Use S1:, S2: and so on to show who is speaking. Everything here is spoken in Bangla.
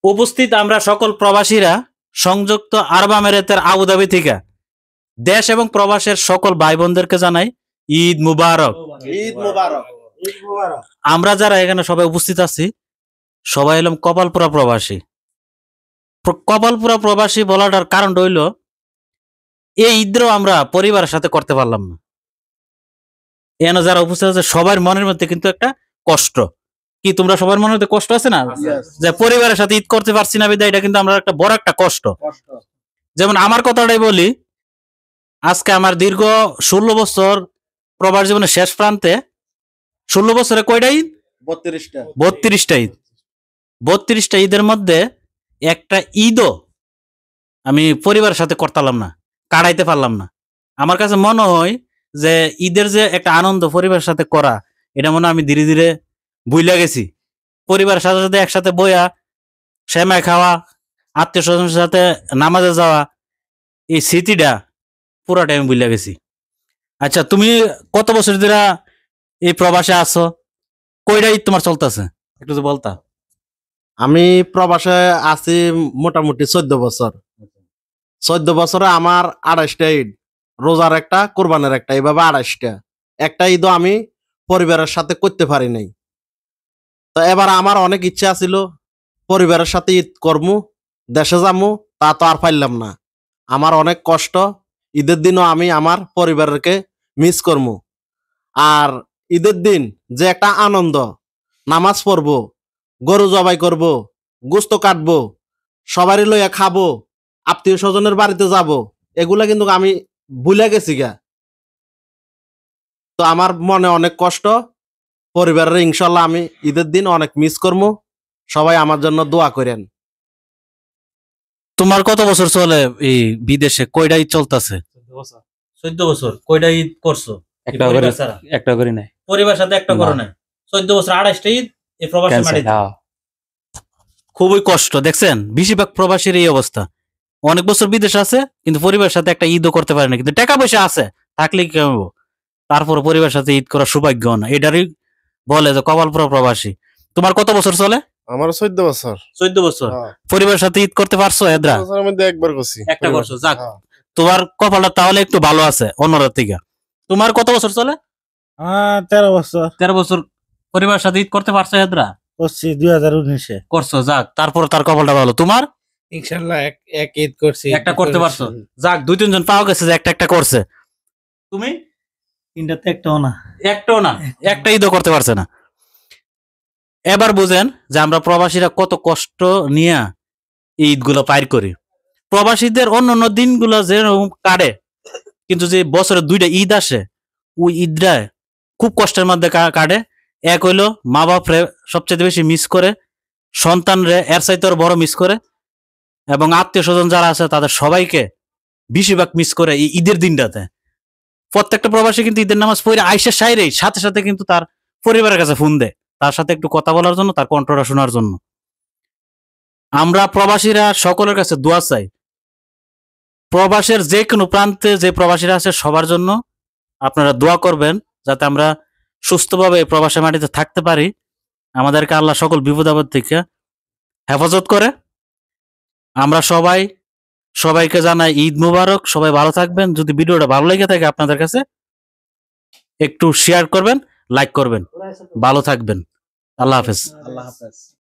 S1: উপস্থিত আমরা সকল প্রবাসীরা সংযুক্ত আরব আমিরাতের আবুধাবি থেকে দেশ এবং প্রবাসের সকল ভাই বোনদেরকে জানাই ঈদ মুবারক।
S2: ঈদ মুবারক।
S1: আমরা যারা এখানে সবাই উপস্থিত আছি সবাই এলাম কপালপুরা প্রবাসী। কপালপুরা প্রবাসী বলাটার কারণ হইল এই ঈদও আমরা পরিবারের সাথে করতে পারলাম না। এখানে যারা উপস্থিত আছে সবার মনের মধ্যে কিন্তু একটা কষ্ট। কি তোমরা সবার মনের মধ্যে কষ্ট আছে না যে পরিবারের সাথে ঈদ করতে পারছি না বিদায়, এটা কিন্তু আমরা একটা বড় একটা কষ্ট। যেমন আমার কথাটাই বলি, আজকে আমার দীর্ঘ 16 বছর প্রবাস জীবনের শেষ প্রান্তে 16 বছরে কয়টা ঈদ? 32টা ঈদ। 32টা ঈদের মধ্যে একটা ঈদও আমি পরিবারের সাথে করতাম না, কাটাইতে পারলাম না। আমার কাছে মনে হয় যে ঈদের যে একটা আনন্দ পরিবারের সাথে করা, এটা মনে হয় আমি ধীরে ধীরে ভুলে গেছি। পরিবারের সাথে সাথে একসাথে বইয়া সেমাই খাওয়া, আত্মীয় স্বজনের সাথে নামাজে যাওয়া, এই স্মৃতিটা পুরাটাই আমি ভুলে গেছি। আচ্ছা, তুমি কত বছর ধরে এই প্রবাসে আছো? কয়টা ঈদ তোমার চলতেছে একটু তো বলতা।
S2: আমি প্রবাসে আছি মোটামুটি 14 বছর। 14 বছরে আমার 28টা ঈদ, রোজার একটা, কোরবানের একটা, এইভাবে 28টা। একটা ঈদও আমি পরিবারের সাথে করতে পারি নাই। তো এবার আমার অনেক ইচ্ছা ছিল পরিবারের সাথে ঈদ করমু, দেশে যামু, তা তো আর পাইলাম না। আমার অনেক কষ্ট। ঈদের দিনও আমি আমার পরিবারকে মিস করমু। আর ঈদের দিন যে একটা আনন্দ, নামাজ পড়বো, গরু জবাই করব, গোস্ত কাটবো, সবারই লইয়া খাবো, আত্মীয় স্বজনের বাড়িতে যাব, এগুলা কিন্তু আমি ভুলে গেছি গা। তো আমার মনে অনেক কষ্ট। পরিবারের ইনশাল্লাহ আমি ঈদের দিন অনেক মিস করবো। সবাই আমার জন্য দোয়া করেন।
S1: তোমার কত বছর চলে এই বিদেশে? কয়টা ঈদ চলতেছে? 14 বছর। কয়টা ঈদ করছো?
S3: একটা করি নাই।
S1: পরিবার সাথে একটা করো নাই। 14 বছর 28টা ঈদ এই প্রবাসী মাটিতে। খুবই কষ্ট। দেখছেন, বেশিরভাগ প্রবাসীর এই অবস্থা। অনেক বছর বিদেশ আছে কিন্তু পরিবারের সাথে একটা ঈদও করতে পারে না। কিন্তু টাকা পয়সা আছে, থাকলে কি হবে? তারপর পরিবারের সাথে ঈদ করার সৌভাগ্য না। এটারই বলে যে কপালপুরা প্রবাসী। তোমার কত বছর চলে?
S4: আমার 14 বছর।
S1: 14 বছর। পরিবারের সাথে ঈদ করতে পারছো? এদরা
S4: বছরের মধ্যে একবার করছি।
S1: একটা করছো, যাক তোমার কপালটা তাহলে একটু ভালো আছে অন্যরা থেকে। তোমার কত বছর চলে?
S5: 13 বছর।
S1: 13 বছর পরিবারের সাথে ঈদ করতে পারছো? এদরা
S5: করছি 2019-এ
S1: করছো, যাক তারপর তার কপালটা ভালো। তোমার
S5: ইনশাআল্লাহ এক ঈদ করছি,
S1: একটা করতে পারছো, যাক 2-3 জন পাওয়া গেছে যে একটা করছে। তুমি
S5: তিনটাতে একটাও না,
S1: একটা ঈদও করতে পারছে না। এবার বুঝেন যে আমরা প্রবাসীরা কত কষ্ট নিয়ে এই ঈদগুলো পার করি। প্রবাসীদের অন্য দিনগুলো যে কাটে, কিন্তু যে বছরে 2টা ঈদ আসে ওই ঈদটা খুব কষ্টের মধ্যে কাটে। এক হইলো মা বাপরে সবচেয়ে বেশি মিস করে, সন্তানরে এর চাইতে বড় মিস করে, এবং আত্মীয় স্বজন যারা আছে তাদের সবাইকে বেশিরভাগ মিস করে এই ঈদের দিনটাতে। প্রত্যেকটা প্রবাসী কিন্তু ঈদের নামাজ পড়ে আইসা সাইরেই সাথে সাথে কিন্তু তার পরিবারের কাছে ফোন দেয়, তার সাথে একটু কথা বলার জন্য, তার কণ্ঠটা শোনার জন্য। আমরা প্রবাসীরা সকলের কাছে দোয়া চাই, প্রবাসের যে কোনো প্রান্তে যে প্রবাসীরা আছে সবার জন্য আপনারা দোয়া করবেন, যাতে আমরা সুস্থভাবে প্রবাসী মাটিতে থাকতে পারি। আমাদেরকে আল্লাহ সকল বিপদ আপদ থেকে হেফাজত করে। আমরা সবাইকে জানাই ঈদ মুবারক। সবাই ভালো থাকবেন। যদি ভিডিওটা ভালো লেগে থাকে আপনাদের কাছে একটু শেয়ার করবেন, লাইক করবেন। ভালো থাকবেন। আল্লাহ হাফেজ।